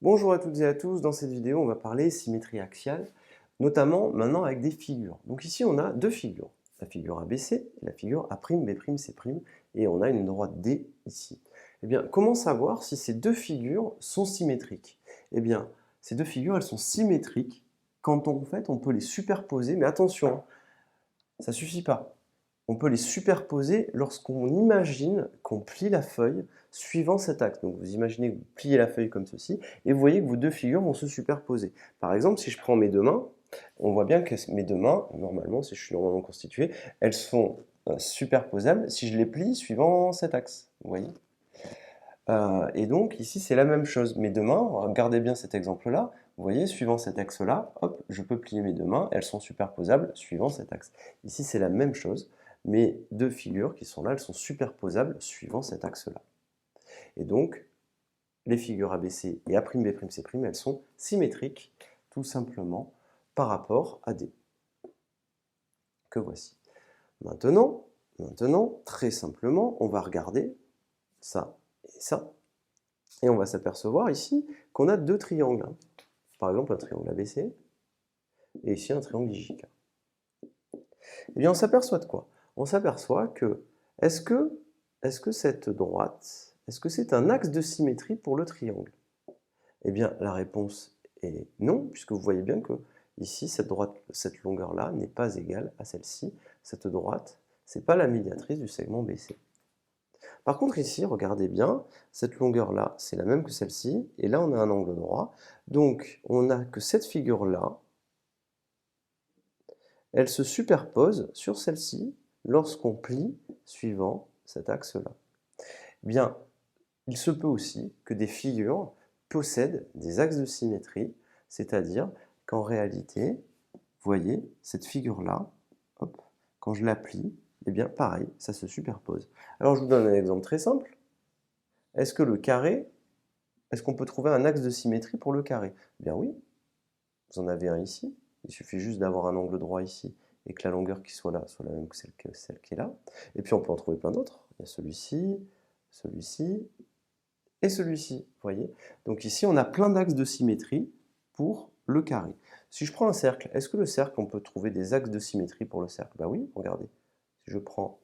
Bonjour à toutes et à tous, dans cette vidéo on va parler symétrie axiale, notamment maintenant avec des figures. Donc ici on a deux figures, la figure ABC et la figure A'B'C', et on a une droite D ici. Eh bien, comment savoir si ces deux figures sont symétriques? Eh bien, ces deux figures elles sont symétriques quand en fait on peut les superposer, mais attention, ça ne suffit pas. On peut les superposer lorsqu'on imagine qu'on plie la feuille suivant cet axe. Donc vous imaginez que vous pliez la feuille comme ceci, et vous voyez que vos deux figures vont se superposer. Par exemple, si je prends mes deux mains, on voit bien que mes deux mains, normalement, si je suis normalement constitué, elles sont superposables si je les plie suivant cet axe. Vous voyez? Et donc ici c'est la même chose. Mes deux mains, regardez bien cet exemple-là, vous voyez, suivant cet axe-là, hop, je peux plier mes deux mains, elles sont superposables suivant cet axe. Ici c'est la même chose, mes deux figures qui sont là, elles sont superposables suivant cet axe-là. Et donc, les figures ABC et A'B'C', elles sont symétriques, tout simplement, par rapport à D, que voici. Maintenant, très simplement, on va regarder ça et ça, et on va s'apercevoir ici qu'on a deux triangles. Par exemple, un triangle ABC et ici un triangle IJK. Eh bien, on s'aperçoit de quoi? On s'aperçoit que, est-ce que cette droite, est-ce que c'est un axe de symétrie pour le triangle? Eh bien, la réponse est non, puisque vous voyez bien que ici, cette longueur-là n'est pas égale à celle-ci. Cette droite, ce n'est pas la médiatrice du segment BC. Par contre ici, regardez bien, cette longueur-là, c'est la même que celle-ci, et là on a un angle droit, donc on n'a que cette figure-là, elle se superpose sur celle-ci lorsqu'on plie suivant cet axe-là. Bien, il se peut aussi que des figures possèdent des axes de symétrie, c'est-à-dire qu'en réalité, vous voyez, cette figure-là, hop, quand je la plie, eh bien pareil, ça se superpose. Alors je vous donne un exemple très simple. Est-ce que le carré, est-ce qu'on peut trouver un axe de symétrie pour le carré? Eh bien oui, vous en avez un ici. Il suffit juste d'avoir un angle droit ici et que la longueur qui soit là soit la même que celle qui est là. Et puis on peut en trouver plein d'autres. Il y a celui-ci, celui-ci et celui-ci. Vous voyez? Donc ici, on a plein d'axes de symétrie pour le carré. Si je prends un cercle, est-ce que le cercle, on peut trouver des axes de symétrie pour le cercle? Ben oui, regardez. Si je prends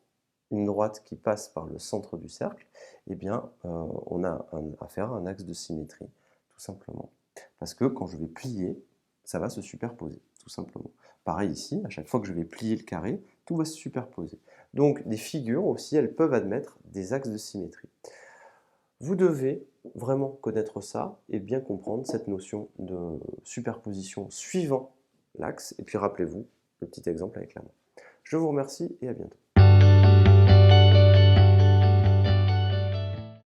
une droite qui passe par le centre du cercle, eh bien, on a affaire à un axe de symétrie, tout simplement. Parce que quand je vais plier, ça va se superposer, tout simplement. Pareil ici, à chaque fois que je vais plier le carré, tout va se superposer. Donc, des figures aussi, elles peuvent admettre des axes de symétrie. Vous devez vraiment connaître ça et bien comprendre cette notion de superposition suivant l'axe. Et puis rappelez-vous le petit exemple avec la main. Je vous remercie et à bientôt.